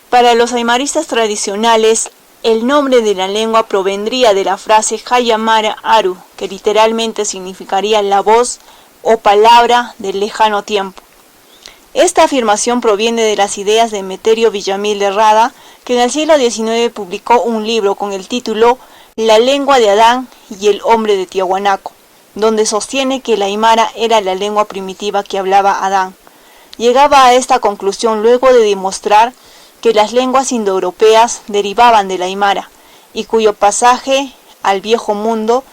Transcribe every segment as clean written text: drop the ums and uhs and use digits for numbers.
Para los aymaristas tradicionales, el nombre de la lengua provendría de la frase Hayamara Aru, que literalmente significaría la voz o palabra del lejano tiempo. Esta afirmación proviene de las ideas de Emeterio Villamil de Rada, que en el siglo XIX publicó un libro con el título La lengua de Adán y el hombre de Tiahuanaco, donde sostiene que el aymara era la lengua primitiva que hablaba Adán. Llegaba a esta conclusión luego de demostrar que las lenguas indoeuropeas derivaban del aymara y cuyo pasaje al viejo mundo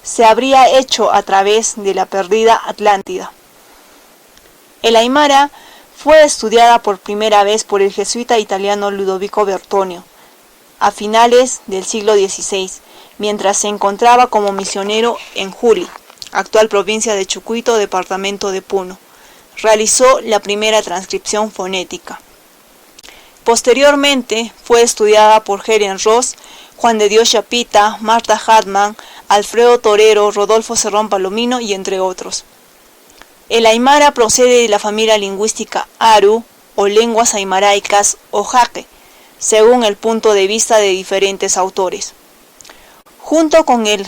se habría hecho a través de la perdida Atlántida. El aymara fue estudiada por primera vez por el jesuita italiano Ludovico Bertonio a finales del siglo XVI, mientras se encontraba como misionero en Juli, actual provincia de Chucuito, departamento de Puno. Realizó la primera transcripción fonética. Posteriormente fue estudiada por Helen Ross, Juan de Dios Chapita, Marta Hartman, Alfredo Torero, Rodolfo Cerrón Palomino y entre otros. El aymara procede de la familia lingüística Aru o lenguas aymaraicas o jaque, según el punto de vista de diferentes autores. Junto con el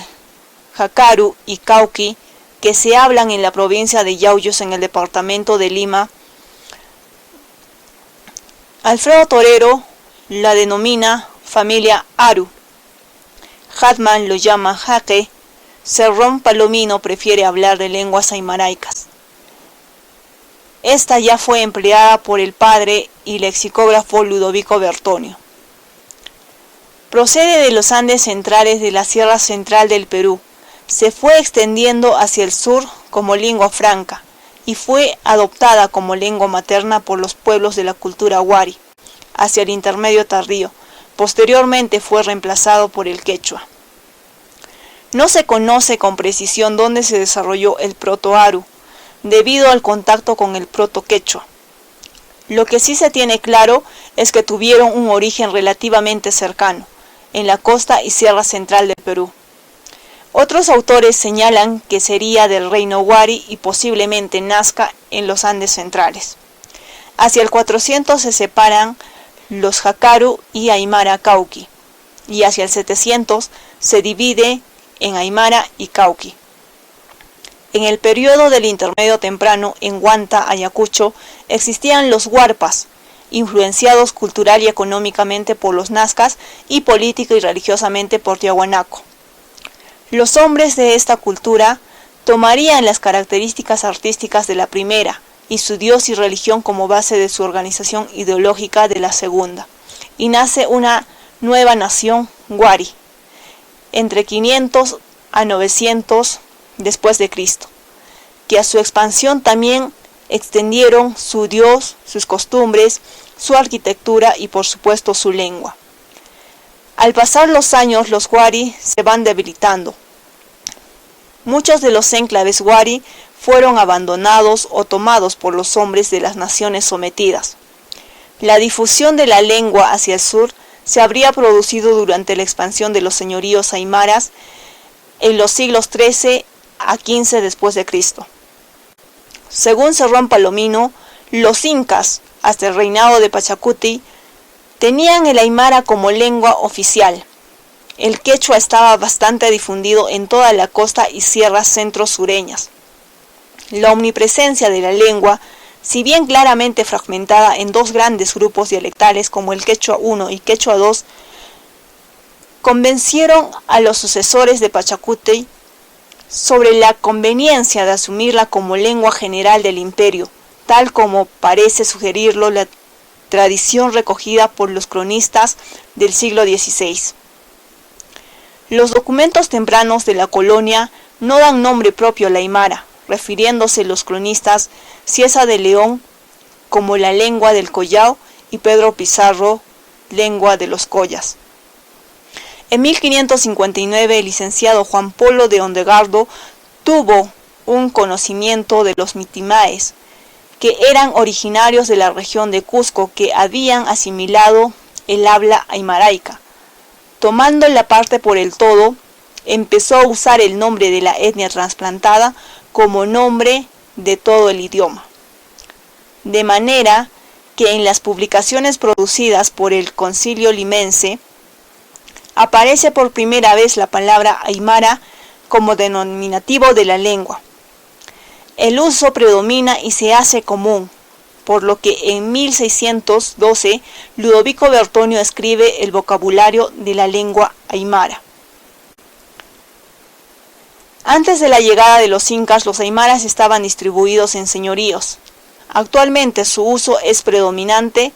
jacaru y cauqui, que se hablan en la provincia de Yauyos en el departamento de Lima, Alfredo Torero la denomina familia Aru, Hartman lo llama jaque, Cerrón Palomino prefiere hablar de lenguas aymaraicas. Esta ya fue empleada por el padre y lexicógrafo Ludovico Bertonio. Procede de los Andes centrales de la Sierra Central del Perú. Se fue extendiendo hacia el sur como lengua franca y fue adoptada como lengua materna por los pueblos de la cultura Wari, hacia el intermedio tardío. Posteriormente fue reemplazado por el quechua. No se conoce con precisión dónde se desarrolló el proto-aru, debido al contacto con el proto-quechua. Lo que sí se tiene claro es que tuvieron un origen relativamente cercano, en la costa y sierra central de Perú. Otros autores señalan que sería del reino Wari y posiblemente nazca en los Andes centrales. Hacia el 400 se separan los jacaru y aymara cauqui, y hacia el 700 se divide en aymara y cauqui. En el periodo del intermedio temprano, en Huanta, Ayacucho, existían los huarpas, influenciados cultural y económicamente por los nazcas y política y religiosamente por Tiahuanaco. Los hombres de esta cultura tomarían las características artísticas de la primera y su dios y religión como base de su organización ideológica de la segunda, y nace una nueva nación Wari, entre 500 a 900 después de Cristo, que a su expansión también extendieron su dios, sus costumbres, su arquitectura y por supuesto su lengua. Al pasar los años, los Wari se van debilitando. Muchos de los enclaves Wari fueron abandonados o tomados por los hombres de las naciones sometidas. La difusión de la lengua hacia el sur se habría producido durante la expansión de los señoríos aymaras en los siglos XIII a XV después de Cristo. Según Cerrón Palomino, los incas, hasta el reinado de Pachacuti, tenían el aymara como lengua oficial. El quechua estaba bastante difundido en toda la costa y sierras centro-sureñas. La omnipresencia de la lengua, si bien claramente fragmentada en dos grandes grupos dialectales como el quechua I y quechua II, convencieron a los sucesores de Pachacuti sobre la conveniencia de asumirla como lengua general del imperio, tal como parece sugerirlo la tradición recogida por los cronistas del siglo XVI. Los documentos tempranos de la colonia no dan nombre propio a la aymara, refiriéndose los cronistas Cieza de León como la lengua del Collao y Pedro Pizarro, lengua de los Collas. En 1559 el licenciado Juan Polo de Ondegardo tuvo un conocimiento de los mitimaes, que eran originarios de la región de Cusco, que habían asimilado el habla aymaraica. Tomando la parte por el todo, empezó a usar el nombre de la etnia trasplantada como nombre de todo el idioma. De manera que en las publicaciones producidas por el Concilio Limense aparece por primera vez la palabra aymara como denominativo de la lengua. El uso predomina y se hace común, por lo que en 1612 Ludovico Bertonio escribe el vocabulario de la lengua aymara. Antes de la llegada de los incas, los aymaras estaban distribuidos en señoríos. Actualmente su uso es predominante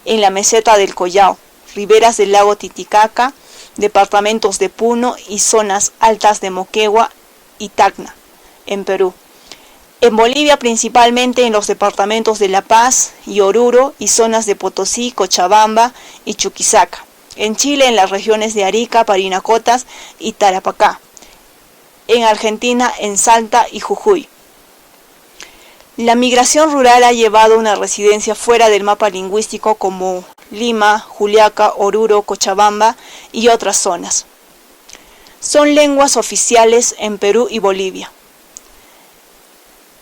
en la meseta del Collao, riberas del lago Titicaca, departamentos de Puno y zonas altas de Moquegua y Tacna, en Perú. En Bolivia principalmente en los departamentos de La Paz y Oruro y zonas de Potosí, Cochabamba y Chuquisaca. En Chile en las regiones de Arica, Parinacotas y Tarapacá. En Argentina en Salta y Jujuy. La migración rural ha llevado una residencia fuera del mapa lingüístico como Lima, Juliaca, Oruro, Cochabamba y otras zonas. Son lenguas oficiales en Perú y Bolivia.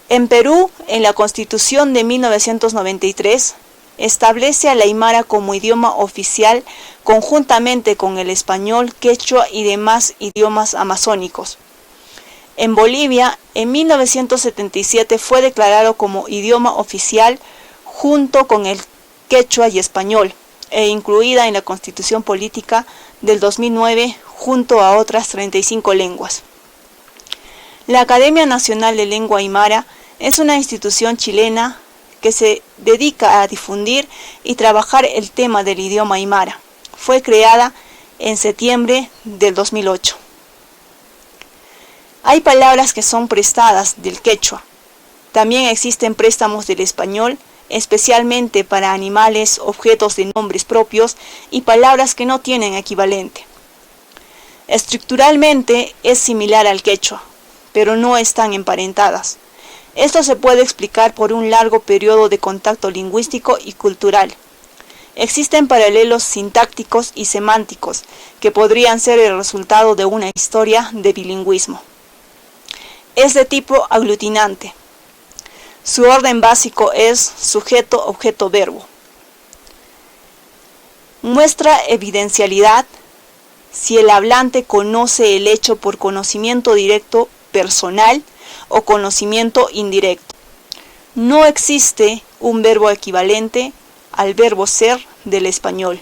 En Perú, en la Constitución de 1993, establece al aymara como idioma oficial conjuntamente con el español, quechua y demás idiomas amazónicos. En Bolivia, en 1977 fue declarado como idioma oficial junto con el quechua y español, e incluida en la Constitución Política del 2009 junto a otras 35 lenguas. La Academia Nacional de Lengua Aymara es una institución chilena que se dedica a difundir y trabajar el tema del idioma aymara. Fue creada en septiembre del 2008. Hay palabras que son prestadas del quechua. También existen préstamos del español, especialmente para animales, objetos de nombres propios y palabras que no tienen equivalente. Estructuralmente es similar al quechua, pero no están emparentadas. Esto se puede explicar por un largo periodo de contacto lingüístico y cultural. Existen paralelos sintácticos y semánticos que podrían ser el resultado de una historia de bilingüismo. Es de tipo aglutinante. Su orden básico es sujeto, objeto, verbo. Muestra evidencialidad si el hablante conoce el hecho por conocimiento directo, personal o conocimiento indirecto. No existe un verbo equivalente al verbo ser del español.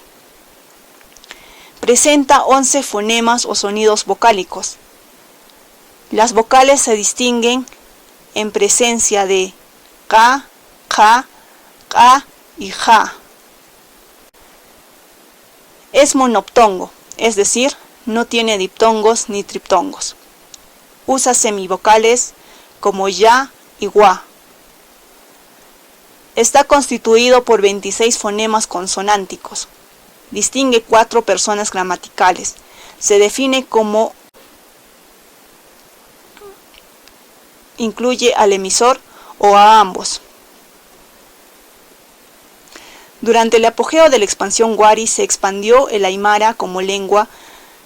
Presenta 11 fonemas o sonidos vocálicos. Las vocales se distinguen en presencia de ka, ja, ka y ja. Es monoptongo, es decir, no tiene diptongos ni triptongos. Usa semivocales como ya y gua. Está constituido por 26 fonemas consonánticos. Distingue 4 personas gramaticales. Se define como incluye al emisor o a ambos. Durante el apogeo de la expansión wari se expandió el aymara como lengua.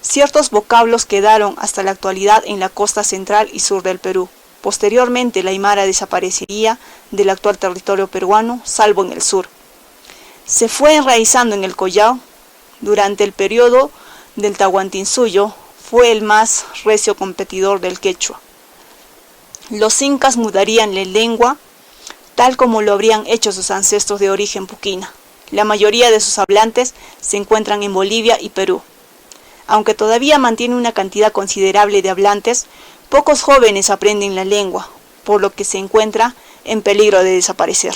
Ciertos vocablos quedaron hasta la actualidad en la costa central y sur del Perú. Posteriormente, el aymara desaparecería del actual territorio peruano, salvo en el sur. Se fue enraizando en el Collao. Durante el periodo del Tahuantinsuyo, fue el más recio competidor del quechua. Los incas mudarían la lengua, tal como lo habrían hecho sus ancestros de origen puquina. La mayoría de sus hablantes se encuentran en Bolivia y Perú. Aunque todavía mantiene una cantidad considerable de hablantes, pocos jóvenes aprenden la lengua, por lo que se encuentra en peligro de desaparecer.